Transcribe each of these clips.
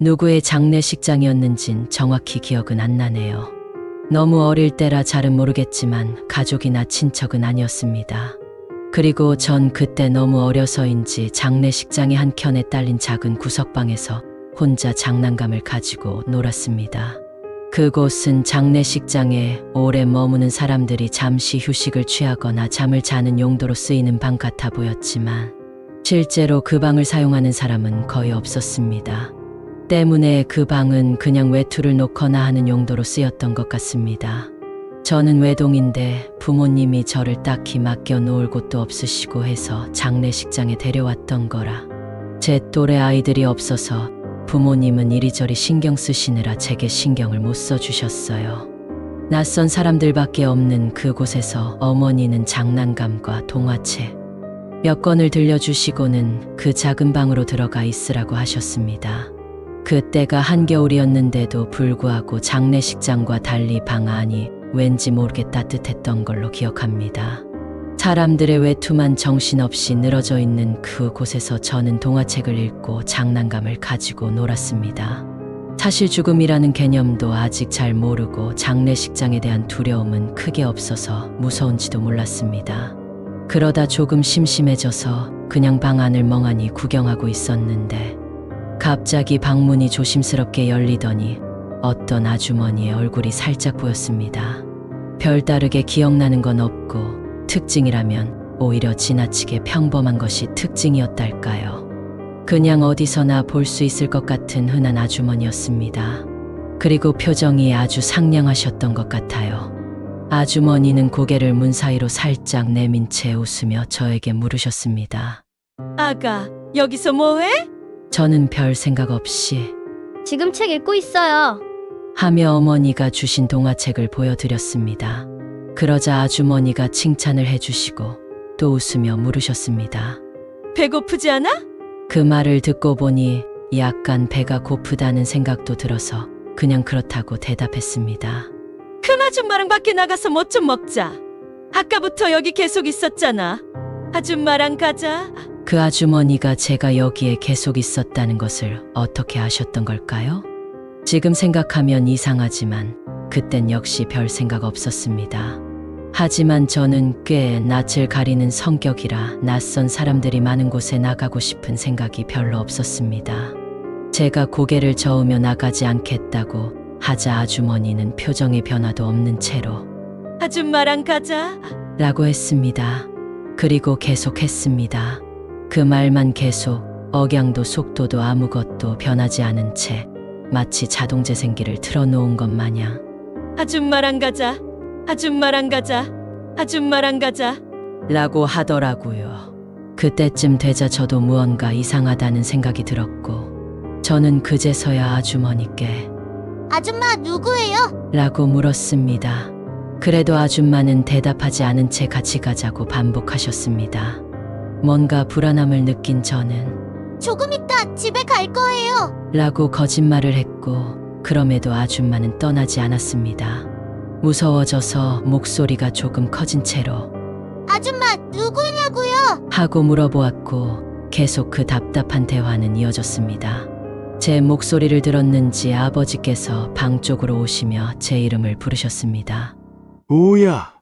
누구의 장례식장이었는진 정확히 기억은 안 나네요. 너무 어릴 때라 잘은 모르겠지만 가족이나 친척은 아니었습니다. 그리고 전 그때 너무 어려서인지 장례식장의 한켠에 딸린 작은 구석방에서 혼자 장난감을 가지고 놀았습니다. 그곳은 장례식장에 오래 머무는 사람들이 잠시 휴식을 취하거나 잠을 자는 용도로 쓰이는 방 같아 보였지만 실제로 그 방을 사용하는 사람은 거의 없었습니다. 때문에 그 방은 그냥 외투를 놓거나 하는 용도로 쓰였던 것 같습니다. 저는 외동인데 부모님이 저를 딱히 맡겨 놓을 곳도 없으시고 해서 장례식장에 데려왔던 거라 제 또래 아이들이 없어서 부모님은 이리저리 신경 쓰시느라 제게 신경을 못 써주셨어요. 낯선 사람들밖에 없는 그곳에서 어머니는 장난감과 동화책 몇 권을 들려주시고는 그 작은 방으로 들어가 있으라고 하셨습니다. 그때가 한겨울이었는데도 불구하고 장례식장과 달리 방 안이 왠지 모르게 따뜻했던 걸로 기억합니다. 사람들의 외투만 정신없이 늘어져 있는 그곳에서 저는 동화책을 읽고 장난감을 가지고 놀았습니다. 사실 죽음이라는 개념도 아직 잘 모르고 장례식장에 대한 두려움은 크게 없어서 무서운지도 몰랐습니다. 그러다 조금 심심해져서 그냥 방 안을 멍하니 구경하고 있었는데 갑자기 방문이 조심스럽게 열리더니 어떤 아주머니의 얼굴이 살짝 보였습니다. 별다르게 기억나는 건 없고 특징이라면 오히려 지나치게 평범한 것이 특징이었달까요. 그냥 어디서나 볼 수 있을 것 같은 흔한 아주머니였습니다. 그리고 표정이 아주 상냥하셨던 것 같아요. 아주머니는 고개를 문 사이로 살짝 내민 채 웃으며 저에게 물으셨습니다. 아가, 여기서 뭐해? 저는 별 생각 없이 지금 책 읽고 있어요. 하며 어머니가 주신 동화책을 보여드렸습니다. 그러자 아주머니가 칭찬을 해주시고 또 웃으며 물으셨습니다. 배고프지 않아? 그 말을 듣고 보니 약간 배가 고프다는 생각도 들어서 그냥 그렇다고 대답했습니다. 큰 아줌마랑 밖에 나가서 뭐 좀 먹자. 아까부터 여기 계속 있었잖아. 아줌마랑 가자. 그 아주머니가 제가 여기에 계속 있었다는 것을 어떻게 아셨던 걸까요? 지금 생각하면 이상하지만 그땐 역시 별 생각 없었습니다. 하지만 저는 꽤 낯을 가리는 성격이라 낯선 사람들이 많은 곳에 나가고 싶은 생각이 별로 없었습니다. 제가 고개를 저으며 나가지 않겠다고 하자 아주머니는 표정의 변화도 없는 채로 아줌마랑 가자. 라고 했습니다. 그리고 계속했습니다. 그 말만 계속 억양도 속도도 아무것도 변하지 않은 채 마치 자동 재생기를 틀어놓은 것 마냥 아줌마랑 가자. 아줌마랑 가자. 아줌마랑 가자. 라고 하더라고요. 그때쯤 되자 저도 무언가 이상하다는 생각이 들었고 저는 그제서야 아주머니께 아줌마 누구예요? 라고 물었습니다. 그래도 아줌마는 대답하지 않은 채 같이 가자고 반복하셨습니다. 뭔가 불안함을 느낀 저는 조금 있다 집에 갈 거예요. 라고 거짓말을 했고 그럼에도 아줌마는 떠나지 않았습니다. 무서워져서 목소리가 조금 커진 채로 아줌마 누구냐고요? 하고 물어보았고 계속 그 답답한 대화는 이어졌습니다. 제 목소리를 들었는지 아버지께서 방 쪽으로 오시며 제 이름을 부르셨습니다. 오야,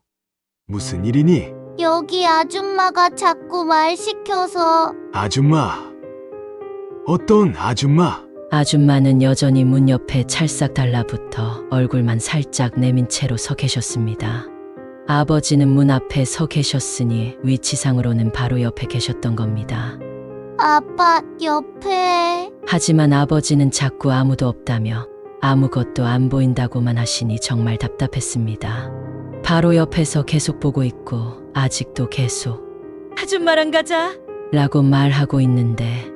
무슨 일이니? 여기 아줌마가 자꾸 말 시켜서. 아줌마. 어떤 아줌마? 아줌마는 여전히 문 옆에 찰싹 달라붙어 얼굴만 살짝 내민 채로 서 계셨습니다. 아버지는 문 앞에 서 계셨으니 위치상으로는 바로 옆에 계셨던 겁니다. 아빠 옆에. 하지만 아버지는 자꾸 아무도 없다며 아무것도 안 보인다고만 하시니 정말 답답했습니다. 바로 옆에서 계속 보고 있고 아직도 계속 아줌마랑 가자. 라고 말하고 있는데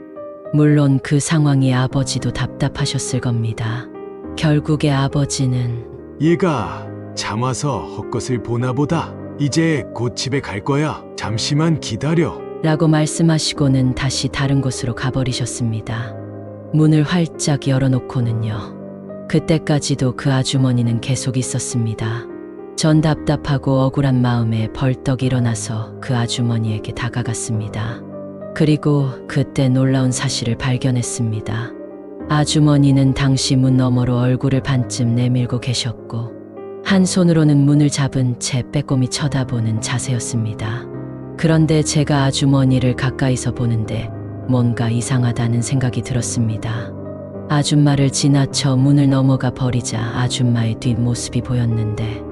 물론 그 상황이 아버지도 답답하셨을 겁니다. 결국에 아버지는 얘가 잠와서 헛것을 보나 보다. 이제 곧 집에 갈 거야. 잠시만 기다려. 라고 말씀하시고는 다시 다른 곳으로 가버리셨습니다. 문을 활짝 열어놓고는요. 그때까지도 그 아주머니는 계속 있었습니다. 전 답답하고 억울한 마음에 벌떡 일어나서 그 아주머니에게 다가갔습니다. 그리고 그때 놀라운 사실을 발견했습니다. 아주머니는 당시 문 너머로 얼굴을 반쯤 내밀고 계셨고 한 손으로는 문을 잡은 채 빼꼼히 쳐다보는 자세였습니다. 그런데 제가 아주머니를 가까이서 보는데 뭔가 이상하다는 생각이 들었습니다. 아줌마를 지나쳐 문을 넘어가 버리자 아줌마의 뒷모습이 보였는데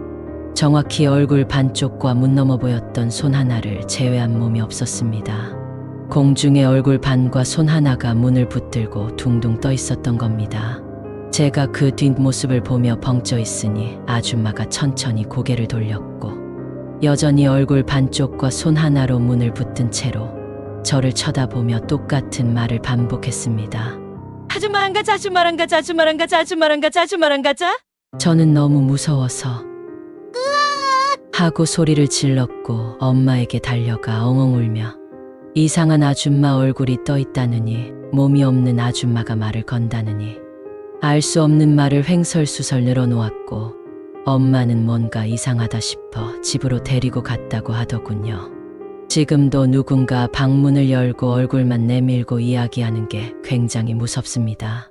정확히 얼굴 반쪽과 문 너머 보였던 손 하나를 제외한 몸이 없었습니다. 공중에 얼굴 반과 손 하나가 문을 붙들고 둥둥 떠 있었던 겁니다. 제가 그 뒷모습을 보며 벙쪄 있으니 아줌마가 천천히 고개를 돌렸고 여전히 얼굴 반쪽과 손 하나로 문을 붙든 채로 저를 쳐다보며 똑같은 말을 반복했습니다. 아줌마랑 가자, 아줌마랑 가자, 아줌마랑 가자, 아줌마랑 가자, 아줌마랑 가자. 저는 너무 무서워서 하고 소리를 질렀고 엄마에게 달려가 엉엉 울며 이상한 아줌마 얼굴이 떠 있다느니 몸이 없는 아줌마가 말을 건다느니 알 수 없는 말을 횡설수설 늘어놓았고 엄마는 뭔가 이상하다 싶어 집으로 데리고 갔다고 하더군요. 지금도 누군가 방문을 열고 얼굴만 내밀고 이야기하는 게 굉장히 무섭습니다.